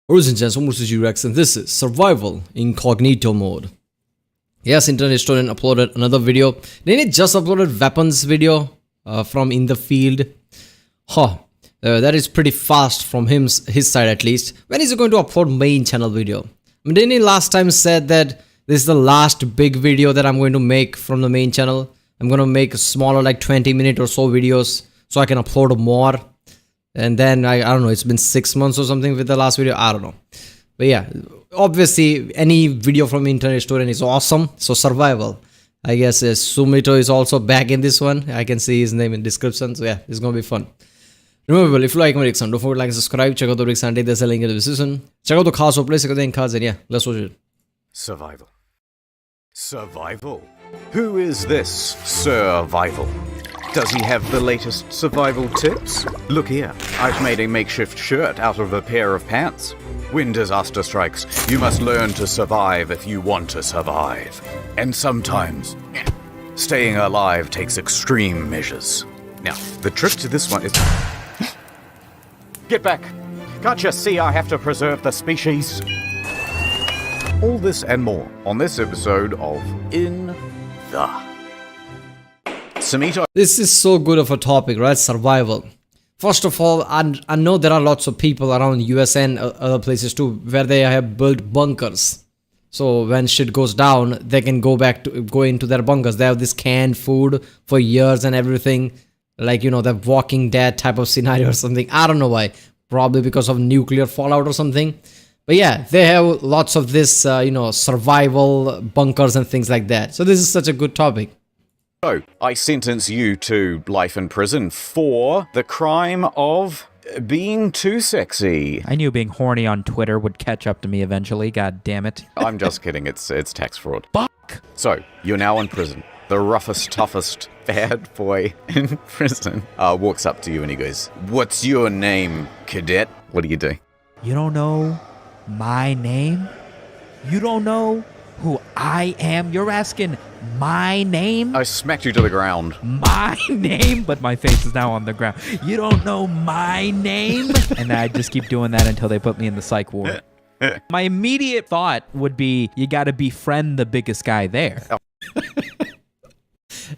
Origins Rex, and this is Survival Incognito Mode. Yes, Internet Historian uploaded another video. Didn't it just uploaded weapons video from in the field? That is pretty fast from his side at least. When is he going to upload main channel video? I mean, didn't he last time said that this is the last big video that I'm going to make from the main channel? I'm going to make smaller, like 20-minute or so videos so I can upload more. And then, I don't know, it's been 6 months or something with the last video. I don't know. But yeah, obviously, any video from Internet Historian is awesome. So, survival. I guess Sumito is also back in this one. I can see his name in description. So, yeah, it's going to be fun. Remember, if you like my reaction, don't forget to like and subscribe. Check out the reaction. There's a link in the description. Check out the cards or place. Check out the cards. And yeah, let's watch it. Survival. Survival? Who is this Survival? Does he have the latest survival tips? Look here, I've made a makeshift shirt out of a pair of pants. When disaster strikes, you must learn to survive if you want to survive. And sometimes, staying alive takes extreme measures. Now, the trick to this one is... Get back! Can't you see I have to preserve the species? All this and more on this episode of In the... Sumito. This is so good of a topic, right? Survival. First of all, I know there are lots of people around US and other places too where they have built bunkers. So when shit goes down, they can go into their bunkers. They have this canned food for years and everything. Like, you know, the Walking Dead type of scenario or something. I don't know why. Probably because of nuclear fallout or something. But yeah, they have lots of this, survival bunkers and things like that. So this is such a good topic. So, I sentence you to life in prison for the crime of being too sexy. I knew being horny on Twitter would catch up to me eventually, god damn it. I'm just kidding, it's tax fraud. Fuck! So, you're now in prison. The roughest, toughest bad boy in prison walks up to you and he goes, "What's your name, cadet?" What do you do? You don't know my name? You don't know who I am? You're asking my name? I smacked you to the ground. My name? But my face is now on the ground. You don't know my name? And I just keep doing that until they put me in the psych ward. My immediate thought would be, you gotta befriend the biggest guy there.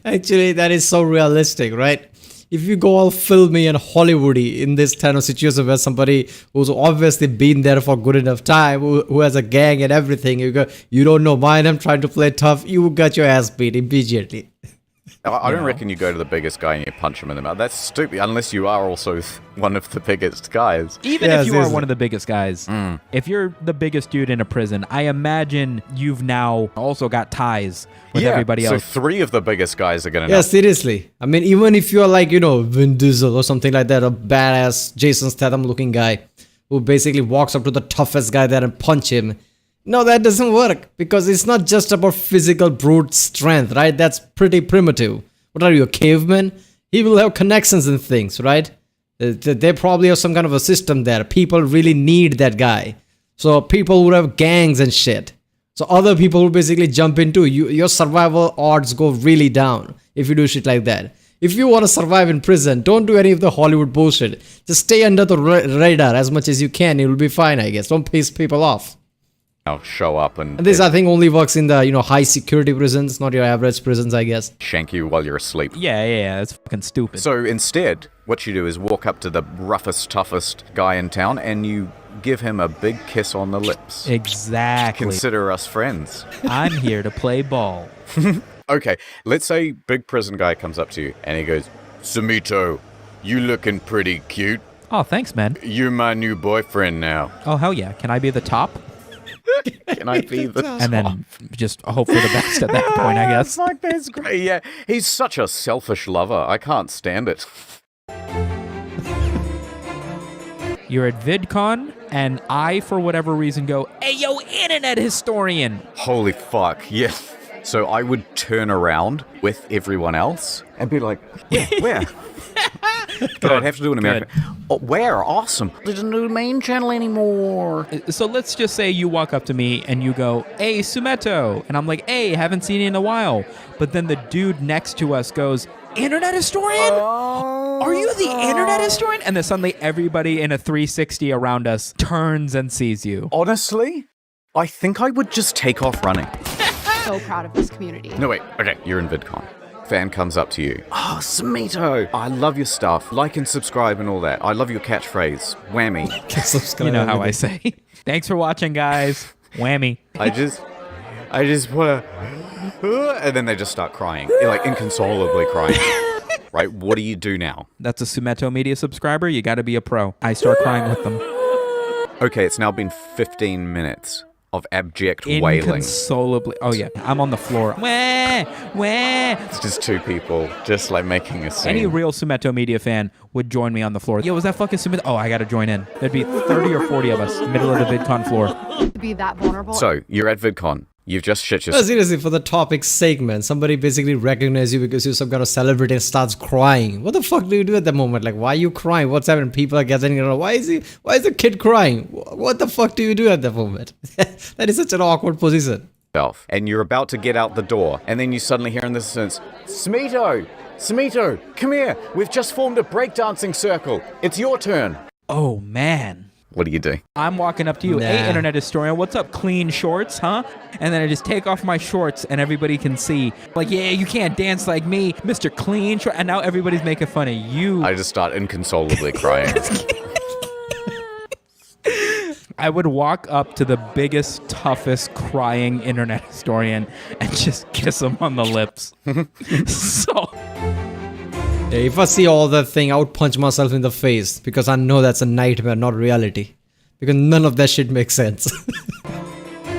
Actually, that is so realistic, right? If you go all filmy and Hollywoody in this kind of situation where somebody who's obviously been there for good enough time, who has a gang and everything, you go, you don't know mine, I'm trying to play tough, you got your ass beat immediately. I don't reckon you go to the biggest guy and you punch him in the mouth. That's stupid, unless you are also one of the biggest guys. Even if you are one of the biggest guys, if you're the biggest dude in a prison, I imagine you've now also got ties with everybody else. So 3 of the biggest guys are going to know. Yeah, seriously. I mean, even if you're like, Vin Diesel or something like that, a badass Jason Statham looking guy who basically walks up to the toughest guy there and punch him. No, that doesn't work because it's not just about physical brute strength, right? That's pretty primitive. What are you, a caveman? He will have connections and things, right? They probably have some kind of a system there. People really need that guy. So people would have gangs and shit. So other people will basically jump into you. Your survival odds go really down if you do shit like that. If you want to survive in prison, don't do any of the Hollywood bullshit. Just stay under the radar as much as you can. It will be fine, I guess. Don't piss people off. Show up and this I think only works in the high security prisons, not your average prisons, I guess. Shank you while you're asleep. Yeah, that's fucking stupid. So instead, what you do is walk up to the roughest, toughest guy in town and you give him a big kiss on the lips. Exactly. Consider us friends. I'm here to play ball. Okay, let's say big prison guy comes up to you and he goes, "Sumito, you looking pretty cute. Oh, thanks, man. You're my new boyfriend now." Oh, hell yeah. Can I be the top? Can I be the And then just hope for the best at that point, I guess. It's like, that's great. Yeah, he's such a selfish lover. I can't stand it. You're at VidCon, and I, for whatever reason, go, "Hey, yo, internet historian!" Holy fuck, yeah. So I would turn around with everyone else and be like, where? But I'd have to do it in America. Oh, where? Awesome. Didn't do the main channel anymore. So let's just say you walk up to me and you go, "Hey, Sumeto." And I'm like, "Hey, haven't seen you in a while." But then the dude next to us goes, internet historian? Are you the internet historian? And then suddenly everybody in a 360 around us turns and sees you. Honestly, I think I would just take off running. So proud of this community. No, wait. Okay, you're in VidCon. Fan comes up to you. Oh, Smito, I love your stuff. Like and subscribe and all that. I love your catchphrase. Whammy. You know how I say. Thanks for watching, guys. Whammy. I just want to... And then they just start crying. Like, inconsolably crying. Right? What do you do now? That's a Sumeto Media subscriber. You got to be a pro. I start crying with them. Okay, it's now been 15 minutes of abject wailing. Inconsolably. Oh, yeah. I'm on the floor. Wah, wah. It's just two people just like making a scene. Any real Sumeto Media fan would join me on the floor. Yo, was that fucking Sumeto? Oh, I got to join in. There'd be 30 or 40 of us, middle of the VidCon floor. To be that vulnerable. So, you're at VidCon. You've just shit yourself. Seriously, for the topic segment, somebody basically recognizes you because you're some kind of celebrity and starts crying. What the fuck do you do at the moment? Like, why are you crying? What's happening? People are getting around. Why is the kid crying? What the fuck do you do at the moment? That is such an awkward position. And you're about to get out the door, and then you suddenly hear in this sense, Smito, come here. We've just formed a breakdancing circle. It's your turn. Oh, man. What do you do? I'm walking up to you, hey, internet historian, what's up, clean shorts, huh? And then I just take off my shorts and everybody can see. Like, yeah, you can't dance like me, Mr. Clean Short. And now everybody's making fun of you. I just start inconsolably crying. I would walk up to the biggest, toughest, crying internet historian and just kiss him on the lips. So... Yeah, if I see all that thing, I would punch myself in the face because I know that's a nightmare, not reality. Because none of that shit makes sense.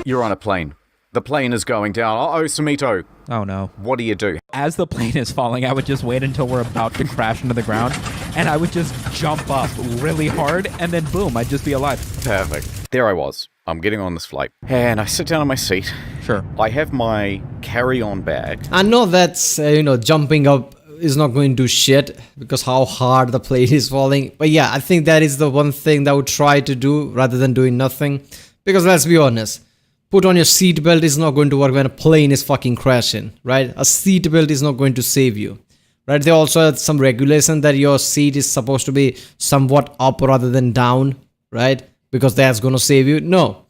You're on a plane. The plane is going down. Uh-oh, Smito. Oh, no. What do you do? As the plane is falling, I would just wait until we're about to crash into the ground, and I would just jump up really hard, and then boom, I'd just be alive. Perfect. There I was. I'm getting on this flight. And I sit down on my seat. Sure. I have my carry-on bag. I know that's, jumping up is not going to do shit because how hard the plane is falling. But yeah, I think that is the one thing that I would try to do rather than doing nothing. Because let's be honest, put on your seatbelt is not going to work when a plane is fucking crashing, right? A seatbelt is not going to save you, right? There also have some regulation that your seat is supposed to be somewhat up rather than down, right? Because that's going to save you. No.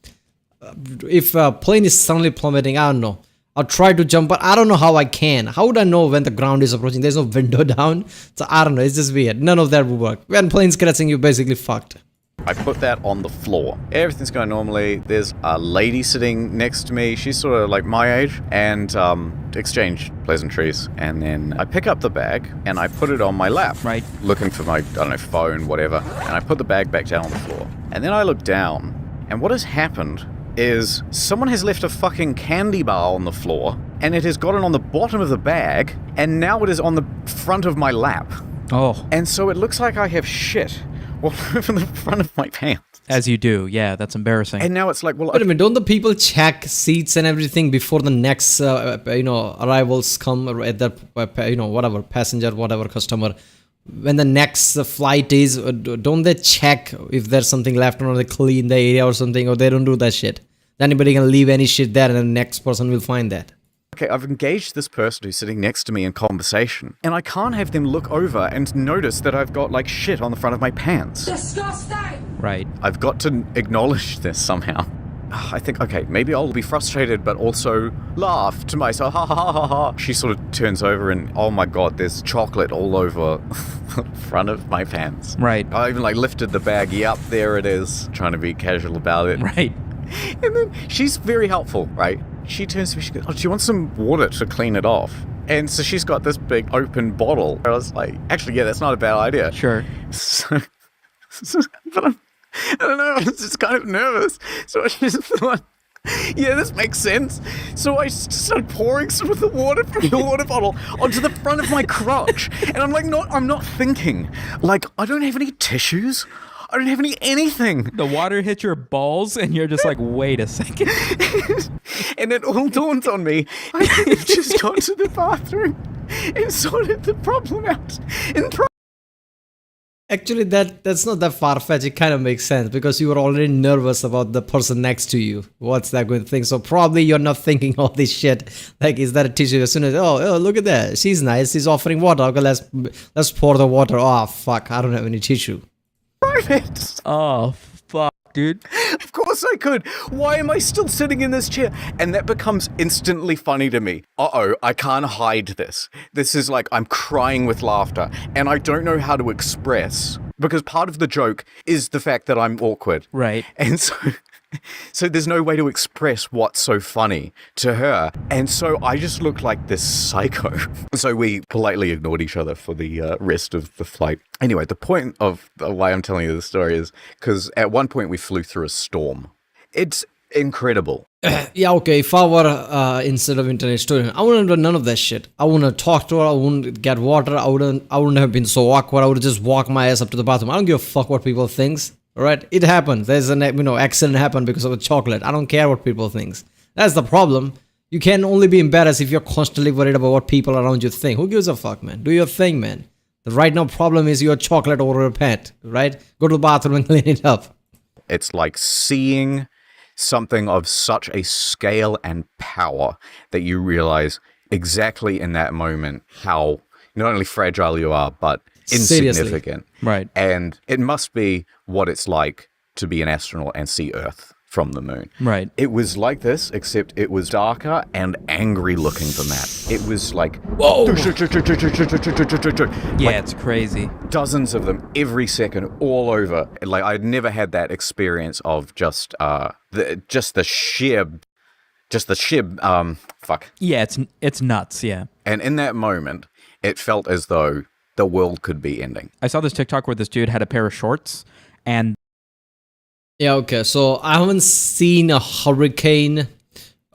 If a plane is suddenly plummeting, I don't know. I'll try to jump, but I don't know how I can. How would I know when the ground is approaching? There's no window down. So I don't know. It's just weird. None of that would work. When plane's crashing, you're basically fucked. I put that on the floor. Everything's going normally. There's a lady sitting next to me. She's sort of like my age, and exchange pleasantries. And then I pick up the bag and I put it on my lap. Right. Looking for my, I don't know, phone, whatever. And I put the bag back down on the floor. And then I look down, and what has happened is someone has left a fucking candy bar on the floor, and it has gotten on the bottom of the bag, and now it is on the front of my lap. Oh. And so it looks like I have shit all over the front of my pants. As you do. Yeah, that's embarrassing. And now it's like, well... Wait a minute, don't the people check seats and everything before the next, arrivals come at that, whatever, passenger, whatever, customer? When the next flight is, don't they check if there's something left or they clean the area or something, or they don't do that shit? Anybody can leave any shit there and the next person will find that. Okay, I've engaged this person who's sitting next to me in conversation, and I can't have them look over and notice that I've got, like, shit on the front of my pants. Disgusting! Right. I've got to acknowledge this somehow. I think, okay, maybe I'll be frustrated, but also laugh to myself, ha ha ha ha ha. She sort of turns over and, oh my god, there's chocolate all over the front of my pants. Right. I even, like, lifted the bag. Yep, there it is. Trying to be casual about it. Right. And then she's very helpful, right? She turns to me, she goes, oh, do you want some water to clean it off? And so she's got this big open bottle. I was like, actually, yeah, that's not a bad idea. Sure. So but I don't know, I was just kind of nervous. So I just thought, yeah, this makes sense. So I started pouring some of the water from the water bottle onto the front of my crotch. And I'm like, I'm not thinking. Like, I don't have any tissues. I don't have anything. The water hit your balls and you're just like, wait a second. And it all dawns on me. I've just gone to the bathroom and sorted the problem out. Actually, that's not that far-fetched. It kind of makes sense because you were already nervous about the person next to you. What's that going to think? So probably you're not thinking all this shit. Like, is that a tissue? As soon as, oh, look at that. She's nice. She's offering water. Okay, let's pour the water. Oh, fuck. I don't have any tissue. Right. Oh, fuck, dude. Of course I could. Why am I still sitting in this chair? And that becomes instantly funny to me. Uh-oh, I can't hide this. This is like I'm crying with laughter, and I don't know how to express, because part of the joke is the fact that I'm awkward. Right. And so there's no way to express what's so funny to her. And so I just look like this psycho. So we politely ignored each other for the rest of the flight. Anyway, the point of why I'm telling you this story is because at one point we flew through a storm. It's incredible. Yeah, okay. If I were instead of internet student, I wouldn't do none of that shit. I wouldn't talk to her. I wouldn't get water. I wouldn't have been so awkward. I would just walk my ass up to the bathroom. I don't give a fuck what people thinks. All right, it happens. There's an accident happened because of a chocolate. I don't care what people thinks. That's the problem. You can only be embarrassed if you're constantly worried about what people around you think. Who gives a fuck, man? Do your thing, man. The right now problem is your chocolate over your pant. Right? Go to the bathroom and clean it up. It's like seeing something of such a scale and power that you realize exactly in that moment how not only fragile you are, but insignificant. Seriously. Right. And it must be what it's like to be an astronaut and see Earth from the moon. Right. It was like this, except it was darker and angry looking than that. It was like, Whoa! Yeah, it's crazy. Dozens of them every second, all over. Like I'd never had that experience of just the sheer fuck. Yeah, it's nuts, yeah. And in that moment, it felt as though the world could be ending. I saw this TikTok where this dude had a pair of shorts and Yeah, okay. So I haven't seen a hurricane,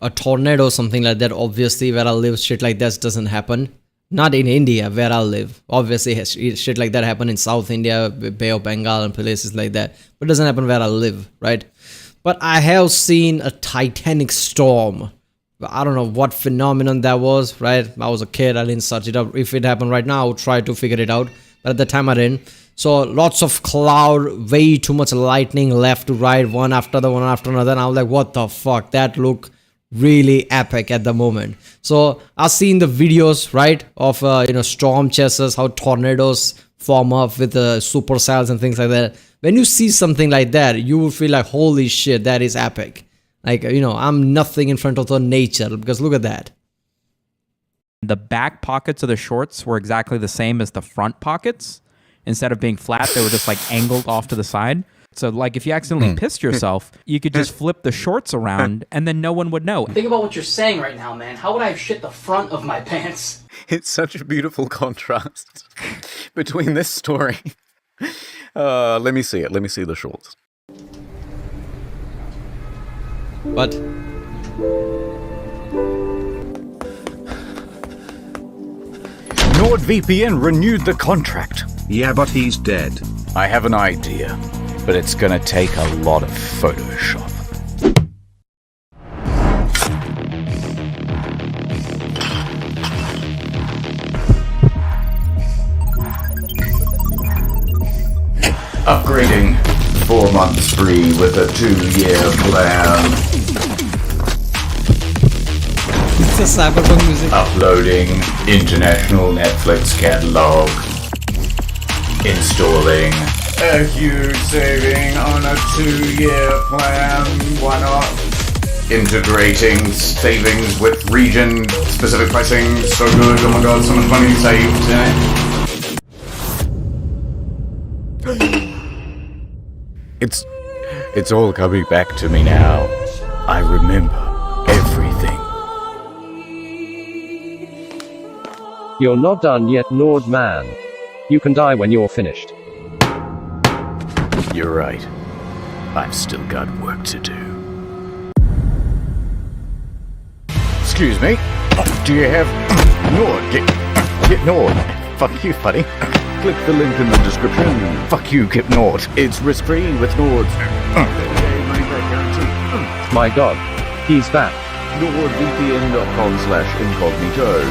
a tornado, something like that. Obviously, where I live, shit like that doesn't happen. Not in India, where I live. Obviously, shit like that happen in South India, Bay of Bengal, and places like that. But it doesn't happen where I live, right? But I have seen a titanic storm. I don't know what phenomenon that was, right? I was a kid. I didn't search it up. If it happened right now, I would try to figure it out. But at the time, I didn't. So lots of cloud, way too much lightning left to right, one after another. And I was like, what the fuck? That looked really epic at the moment. So I've seen the videos, right, of storm chasers, how tornadoes form up with supercells and things like that. When you see something like that, you will feel like, holy shit, that is epic. Like, I'm nothing in front of the nature, because look at that. the back pockets of the shorts were exactly the same as the front pockets. Instead of being flat, they were just like angled off to the side. So like if you accidentally pissed yourself, you could just flip the shorts around and then no one would know. Think about what you're saying right now, man. How would I have shit the front of my pants? It's such a beautiful contrast between this story. Let me see it. Let me see the shorts. But NordVPN renewed the contract. Yeah, but he's dead. I have an idea, but it's gonna take a lot of Photoshop. Upgrading. 4 months free with a 2-year plan. it's a cyberpunk music. Uploading international Netflix catalog. Installing. A huge saving on a 2-year plan. Why not? Integrating savings with region-specific pricing. So good. Oh my god, so much money saved. It's all coming back to me now. I remember everything. You're not done yet, Nord man. You can die when you're finished. You're right. I've still got work to do. Excuse me. Do you have Nord? Get Nord. Fuck you, buddy. Click the link in the description. Fuck you, get Nord. It's risk-free with Nord. My god. He's back. NordVPN.com/incognito.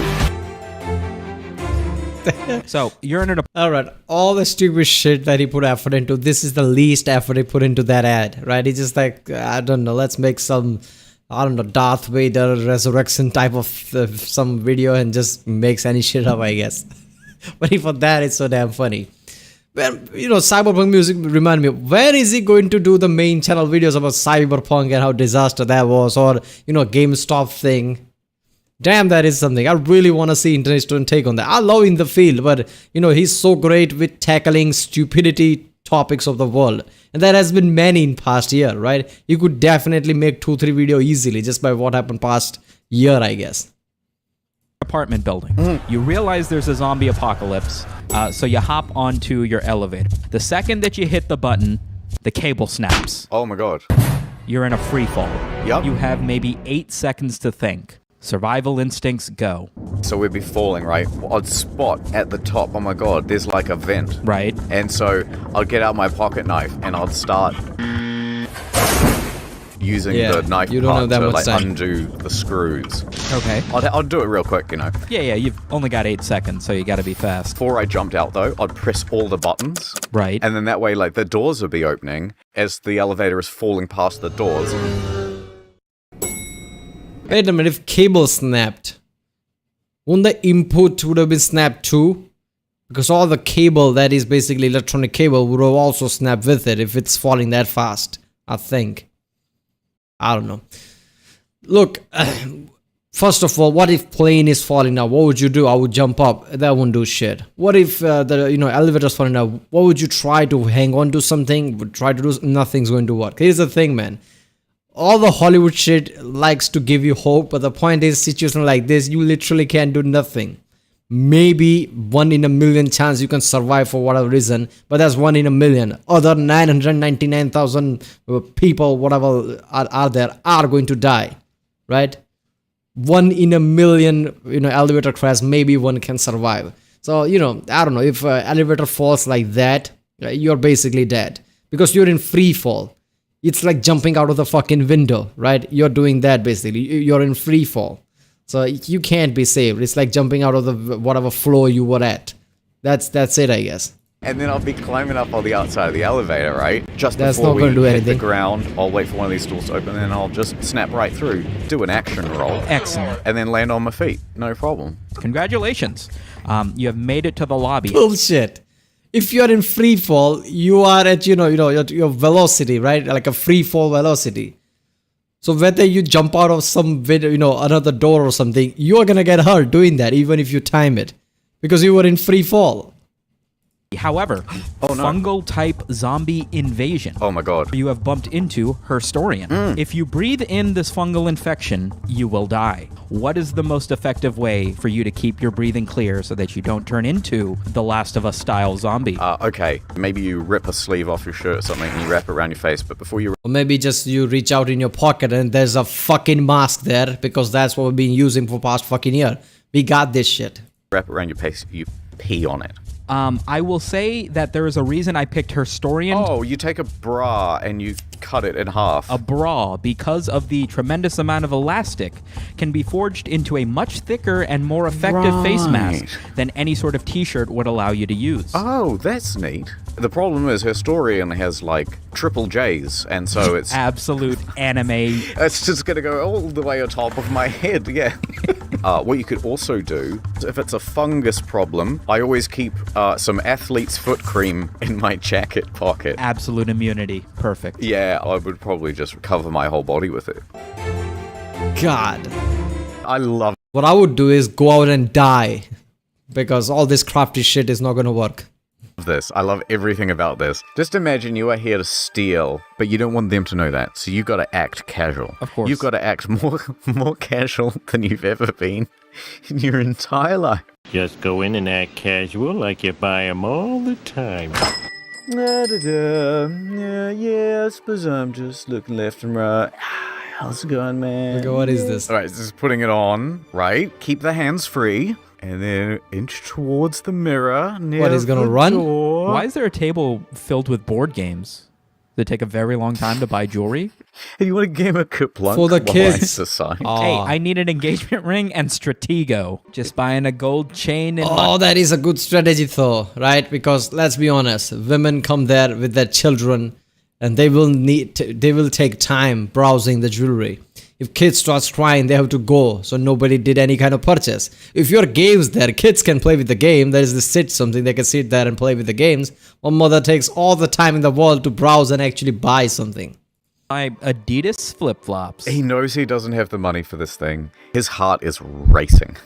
So you're in an Alright, all the stupid shit that he put effort into, this is the least effort he put into that ad, right? He's just like, I don't know, let's make some, I don't know, Darth Vader resurrection type of some video and just makes any shit up, I guess. But for that, it's so damn funny. Well, you know, Cyberpunk music remind me, where is he going to do the main channel videos about Cyberpunk and how disaster that was, or, you know, GameStop thing? Damn, that is something. I really want to see Internet Student take on that. I love In the Field, but, you know, he's so great with tackling stupidity topics of the world. And that has been many in past year, right? You could definitely make 2-3 video easily just by what happened past year, I guess. apartment building. You realize there's a zombie apocalypse, so you hop onto your elevator. The second that you hit the button, the cable snaps. Oh my god. You're in a free fall. Yup. You have maybe 8 seconds to think. Survival instincts go. So we'd be falling, right? I'd spot at the top, oh my god, there's like a vent. Right. And so I'd get out my pocket knife and I'd start using the knife you don't part have that to much like time. undo the screws. Okay. I'd do it real quick, you know. Yeah, you've only got 8 seconds, so you gotta be fast. Before I jumped out though, I'd press all the buttons. Right. And then that way, like, the doors would be opening as the elevator is falling past the doors. Wait a minute, if cable snapped, wouldn't the input would have been snapped too? Because all the cable that is basically electronic cable would have also snapped with it if it's falling that fast, I think. I don't know. Look, first of all, what if plane is falling now? What would you do? I would jump up. That wouldn't do shit. What if the elevator's falling now? What would you try to hang on to something? Would try to do nothing's going to work. Here's the thing, man. All the Hollywood shit likes to give you hope, but the point is, situation like this, you literally can't do nothing. Maybe 1 in a million chance you can survive for whatever reason, but that's 1 in a million. Other 999,000 people, whatever are there, are going to die, right? 1 in a million, elevator crash, maybe one can survive. So, I don't know, if elevator falls like that, you're basically dead because you're in free fall. It's like jumping out of the fucking window, right? You're doing that basically. You're in free fall. So you can't be saved. It's like jumping out of the whatever floor you were at. That's it, I guess. And then I'll be climbing up on the outside of the elevator, right? Just That's before not we gonna do hit anything. the ground, I'll wait for one of these doors to open, and then I'll just snap right through, do an action roll, Excellent. and then land on my feet. No problem. Congratulations. You have made it to the lobby. Bullshit. If you're in free fall, you are at your velocity, right? Like a free fall velocity. So whether you jump out of some another door or something, you are gonna get hurt doing that, even if you time it, because you were in free fall. However, fungal type zombie invasion. Oh my god. You have bumped into Herstoриan. If you breathe in this fungal infection, you will die. What is the most effective way for you to keep your breathing clear so that you don't turn into the Last of Us style zombie? Okay, maybe you rip a sleeve off your shirt or something and you wrap it around your face, but before you Or maybe just you reach out in your pocket and there's a fucking mask there, because that's what we've been using for past fucking year. We got this shit. wrap it around your face, you pee on it. I will say that there is a reason I picked Herstoриan. Oh, you take a bra and you cut it in half. A bra, because of the tremendous amount of elastic, can be forged into a much thicker and more effective face mask than any sort of t-shirt would allow you to use. Oh, that's neat. The problem is Herstoриan has like triple J's, and so it's Absolute anime. it's just gonna go all the way on top of my head, yeah. What you could also do, if it's a fungus problem, I always keep some athlete's foot cream in my jacket pocket. Absolute immunity. Perfect. Yeah, I would probably just cover my whole body with it. God. I love What I would do is go out and die, because all this crafty shit is not gonna work. this. I love everything about this. Just imagine you are here to steal, but you don't want them to know that, so you gotta act casual. Of course. You've gotta act more casual than you've ever been in your entire life. Just go in and act casual like you buy 'em all the time. Yeah, I suppose I'm just looking left and right. How's it going, man? Okay, what is this? Alright, just putting it on, right? Keep the hands free. And then inch towards the mirror. Near What, he's gonna the run? door. Why is there a table filled with board games? that take a very long time to buy jewelry. Hey, you want a game of Kaplunk For the while kids. I decide? Hey, I need an engagement ring and Stratego. Just buying a gold chain and Oh, that is a good strategy though, right? Because let's be honest, women come there with their children and they will take time browsing the jewelry. If kids starts crying, they have to go, so nobody did any kind of purchase. If your games there, kids can play with the game. There is the something they can sit there and play with the games. One mother takes all the time in the world to browse and actually buy something. my Adidas flip-flops. He knows he doesn't have the money for this thing. His heart is racing.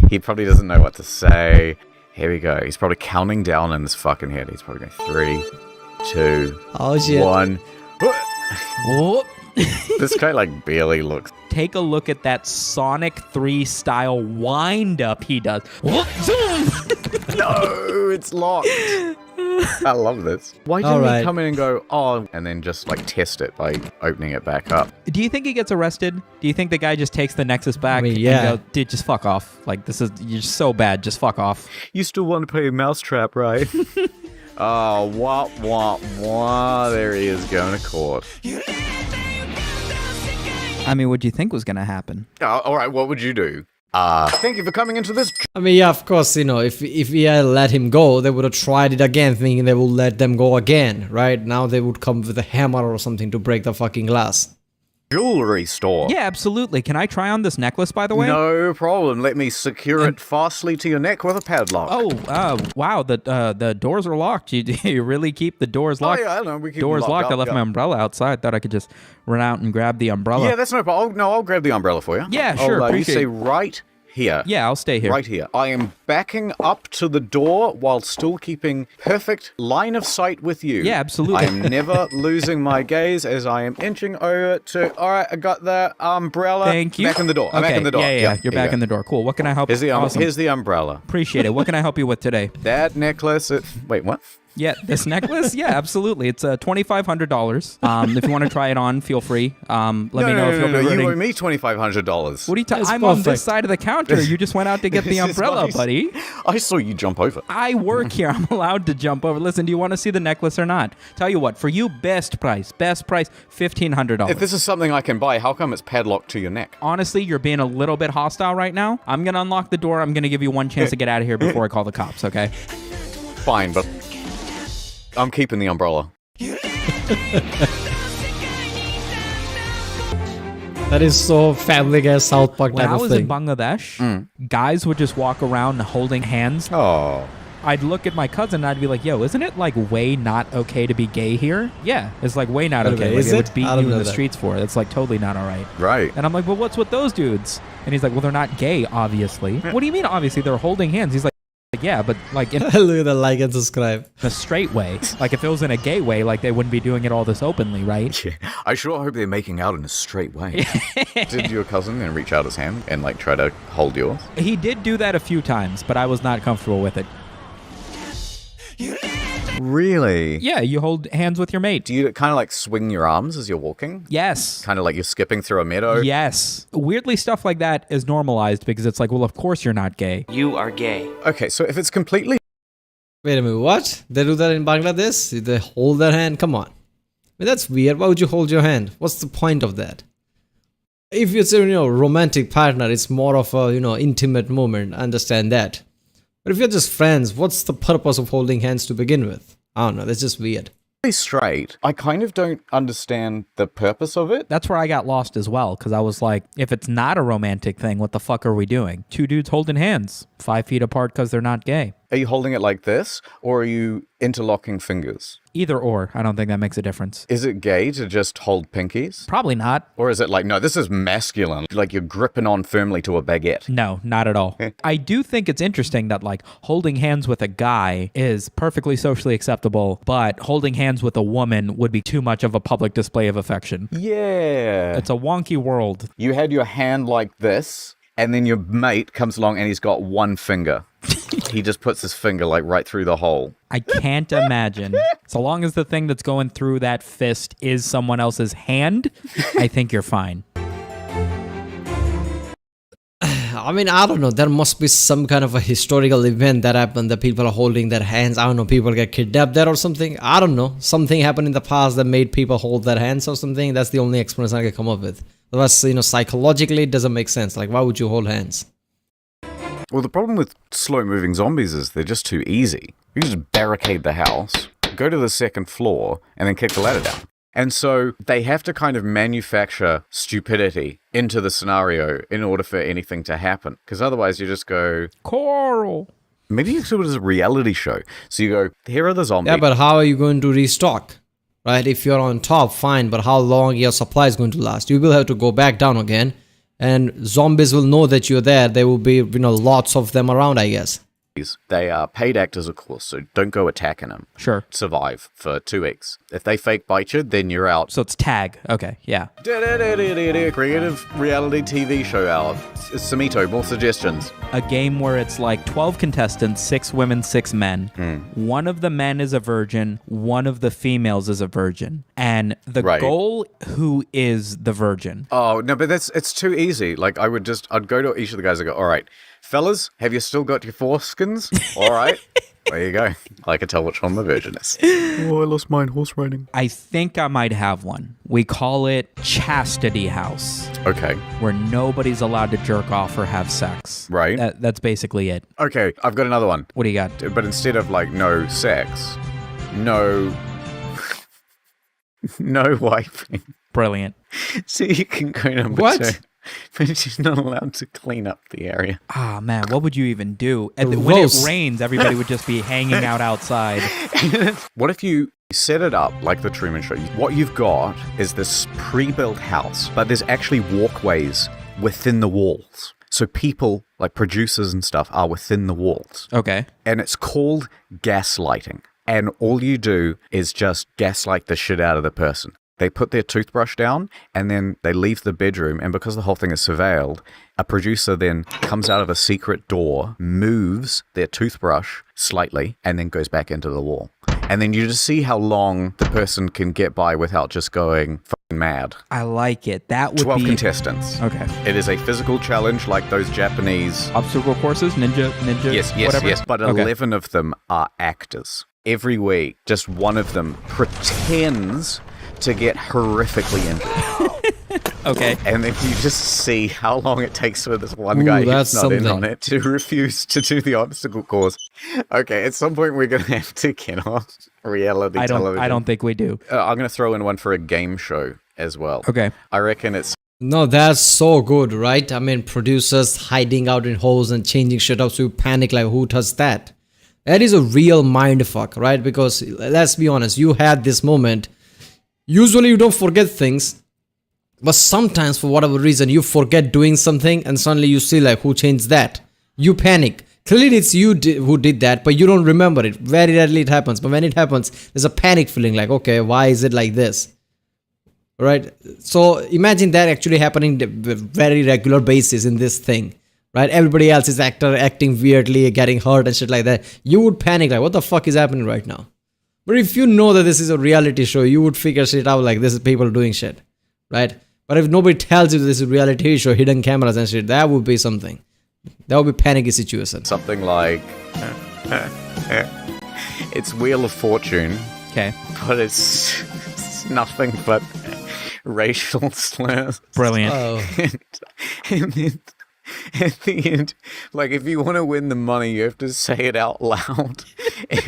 He probably doesn't know what to say. Here we go. He's probably counting down in his fucking head. He's probably going 3, 2, Oh shit. 1. Oh. This guy like barely looks. Take a look at that Sonic 3 style wind up he does. Oh, zoom! No, it's locked. I love this. Why didn't Alright. he come in and go, oh, and then just like test it by opening it back up? Do you think he gets arrested? Do you think the guy just takes the Nexus back yeah. and goes, dude, just fuck off? Like, this is, you're so bad, just fuck off. You still want to play Mousetrap, right? Oh, wah. There he is going to court. I mean, what do you think was going to happen? Oh, all right, what would you do? Thank you for coming into this. I mean, yeah, of course, you know, if we had let him go, they would have tried it again, thinking they will let them go again, right? Now they would come with a hammer or something to break the fucking glass. Jewelry store. Yeah, absolutely. Can I try on this necklace, by the way? No problem. Let me secure it fastly to your neck with a padlock. Oh, wow. The doors are locked. You really keep the doors locked? Oh, yeah, I know. We keep Doors them locked. I up, left yeah. my umbrella outside. Thought I could just run out and grab the umbrella. Yeah, that's no problem. No, I'll grab the umbrella for you. Yeah, sure, You appreciate stay it. right here. Yeah, I'll stay here. Right here. I am backing up to the door while still keeping perfect line of sight with you. Yeah, absolutely. I am never losing my gaze as I am inching over to. All right, I got the umbrella. Thank you. Back in the door. I'm Okay, back in the door. Yeah. You're back in the door. Cool. What can I help? Here's the Awesome. here's the umbrella. Appreciate it. What can I help you with today? That necklace. Wait, what? Yeah, this necklace? Yeah, absolutely. It's $2,500. If you want to try it on, feel free. Let me know if you'll be You running. owe me $2,500. What are you talking? That's I'm on perfect. this side of the counter. You just went out to get the This is umbrella, nice. buddy. I saw you jump over. I work here. I'm allowed to jump over. Listen, do you want to see the necklace or not? Tell you what, for you, best price, $1,500. If this is something I can buy, how come it's padlocked to your neck? Honestly, you're being a little bit hostile right now. I'm going to unlock the door. I'm going to give you one chance to get out of here before I call the cops, okay? Fine, but I'm keeping the umbrella. That is so Family Guy, South Park When type I of was thing. in Bangladesh, guys would just walk around holding hands. Oh. I'd look at my cousin and I'd be like, yo, isn't it like way not okay to be gay here? Yeah, it's like way not Wait a okay. minute, Like, is they it? would beat I you don't in know the that. streets for it. It's like totally not all right. Right. And I'm like, well, what's with those dudes? And he's like, well, they're not gay, obviously. What do you mean, obviously? They're holding hands. He's like, yeah, but like in Look at the like and subscribe. a straight way. Like if it was in a gay way, like they wouldn't be doing it all this openly, right? Yeah. I sure hope they're making out in a straight way. Did your cousin then reach out his hand and like try to hold yours? He did do that a few times, but I was not comfortable with it. Really? Yeah, you hold hands with your mate. Do you kind of like swing your arms as you're walking? Yes. Kind of like you're skipping through a meadow? Yes. Weirdly, stuff like that is normalized because it's like, well, of course you're not gay. You are gay. Okay, so if it's completely Wait a minute, what? They do that in Bangladesh? They hold their hand? Come on. I mean, that's weird. Why would you hold your hand? What's the point of that? If it's a romantic partner, it's more of a intimate moment. I understand that. But if you're just friends, what's the purpose of holding hands to begin with? I don't know. That's just weird. straight, I kind of don't understand the purpose of it. That's where I got lost as well, because I was like, if it's not a romantic thing, what the fuck are we doing? Two dudes holding hands, 5 feet apart because they're not gay. Are you holding it like this, or are you interlocking fingers? Either or, I don't think that makes a difference. Is it gay to just hold pinkies? Probably not. Or is it like, no, this is masculine, like you're gripping on firmly to a baguette? No, not at all. I do think it's interesting that like holding hands with a guy is perfectly socially acceptable, but holding hands with a woman would be too much of a public display of affection. Yeah. It's a wonky world. You had your hand like this, and then your mate comes along and he's got one finger. He just puts his finger like right through the hole. I can't imagine. So long as the thing that's going through that fist is someone else's hand, I think you're fine. I mean, I don't know. There must be some kind of a historical event that happened that people are holding their hands. I don't know. People get kidnapped there or something. I don't know. Something happened in the past that made people hold their hands or something. That's the only explanation I can come up with. Otherwise, psychologically, it doesn't make sense. Like, why would you hold hands? Well, the problem with slow-moving zombies is they're just too easy. You just barricade the house, go to the second floor, and then kick the ladder down. And so they have to kind of manufacture stupidity into the scenario in order for anything to happen. Because otherwise you just go... Coral. Maybe you do it as a reality show. So you go, here are the zombies. Yeah, but how are you going to restock? Right? If you're on top, fine. But how long your supply is going to last? You will have to go back down again. And zombies will know that you're there. There will be, lots of them around, I guess. They are paid actors, of course, so don't go attacking them. Sure. Survive for 2 weeks. If they fake bite you, then you're out. So it's tag. Okay, yeah. Creative reality TV show hour. Samito, more suggestions. A game where it's like 12 contestants, 6 women, 6 men. One of the men is a virgin, one of the females is a virgin. And the goal, who is the virgin? Oh, no, but it's too easy. Like, I'd go to each of the guys and go, all right, fellas, have you still got your foreskins? All right. There you go. I can tell which one the virgin is. Oh, I lost mine horse riding. I think I might have one. We call it Chastity House. Okay. Where nobody's allowed to jerk off or have sex. Right. That's basically it. Okay, I've got another one. What do you got? But instead of, no sex, no wiping. Brilliant. So you can go number 2. But she's not allowed to clean up the area. Ah, man, what would you even do? And when it rains, everybody would just be hanging out outside. What if you set it up like the Truman Show? What you've got is this pre-built house, but there's actually walkways within the walls. So people, like producers and stuff, are within the walls. Okay. And it's called gaslighting. And all you do is just gaslight the shit out of the person. They put their toothbrush down and then they leave the bedroom. And because the whole thing is surveilled, a producer then comes out of a secret door, moves their toothbrush slightly, and then goes back into the wall. And then you just see how long the person can get by without just going fucking mad. I like it. That would 12 be... contestants. Okay. It is a physical challenge like those Japanese... Obstacle courses? Ninja? Yes. But 11 of them are actors. Every week, just one of them pretends to get horrifically injured. Okay. And then you just see how long it takes for this one guy who's not in on it to refuse to do the obstacle course. Okay, at some point we're going to have to get off reality television. I don't think we do. I'm going to throw in one for a game show as well. Okay. I reckon it's... No, that's so good, right? I mean, producers hiding out in holes and changing shit up so you panic like, who does that? That is a real mindfuck, right? Because let's be honest, you had this moment. Usually you don't forget things, but sometimes for whatever reason you forget doing something and suddenly you see like, who changed that? You panic. Clearly it's you who did that, but you don't remember it. Very rarely it happens, but when it happens, there's a panic feeling like, okay, why is it like this? Right? So imagine that actually happening very regular basis in this thing. Right? Everybody else is acting weirdly, getting hurt and shit like that. You would panic like, what the fuck is happening right now? But if you know that this is a reality show, you would figure shit out like this is people doing shit. Right? But if nobody tells you this is a reality show, hidden cameras and shit, that would be something. That would be panicky situation. Something like... it's Wheel of Fortune. Okay. But it's nothing but racial slurs. Brilliant. Oh. And then at the end, like, if you want to win the money, you have to say it out loud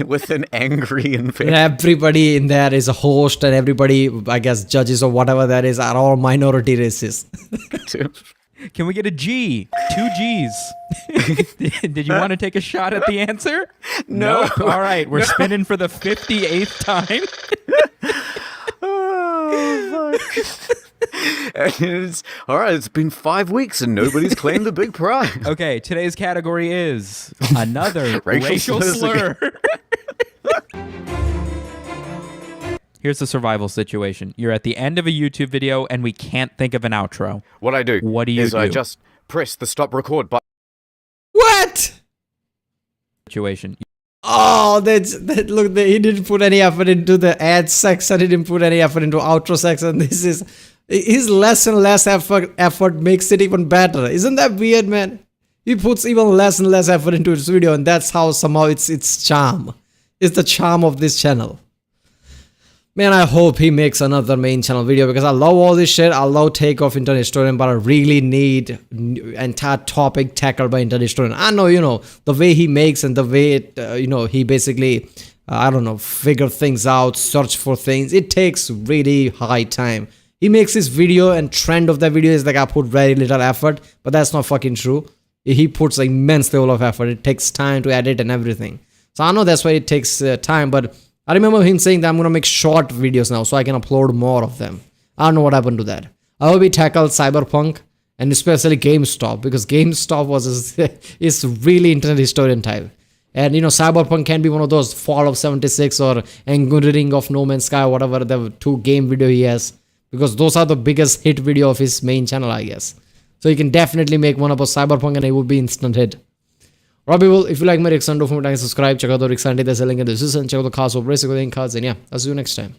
with an angry and everybody in there is a host, and everybody, I guess, judges or whatever that is, are all minority races. Can we get a G? 2 G's. Did you want to take a shot at the answer? No. All right, we're spinning for the 58th time. Oh, fuck. And it's, all right, it's been 5 weeks and nobody's claimed the big prize. Okay, today's category is another racial slur. Here's the survival situation. You're at the end of a YouTube video and we can't think of an outro. What I do is I just press the stop record button. What? Situation. Oh, look, he didn't put any effort into the ad section. He didn't put any effort into outro section. This is his less and less effort makes it even better. Isn't that weird, man? He puts even less and less effort into his video, and that's how somehow it's charm. It's the charm of this channel. Man, I hope he makes another main channel video because I love all this shit. I love Takeoff Internet Historian, but I really need entire topic tackled by Internet Historian. I know, the way he makes and the way, he basically, I don't know, figure things out, search for things. It takes really high time. He makes this video and trend of that video is like I put very little effort, but that's not fucking true. He puts an immense level of effort. It takes time to edit and everything. So I know that's why it takes time, but I remember him saying that I'm going to make short videos now so I can upload more of them. I don't know what happened to that. I hope he tackled Cyberpunk and especially GameStop because GameStop is really Internet Historian type. And Cyberpunk can be one of those Fallout 76 or Ring of No Man's Sky, whatever the 2 game video he has, because those are the biggest hit video of his main channel, I guess. So you can definitely make one about Cyberpunk and it would be instant hit. Right, people, if you like my reaction, don't forget to subscribe, check out the reaction, there's a link in the description, check out the cards for basic cards, and yeah, I'll see you next time.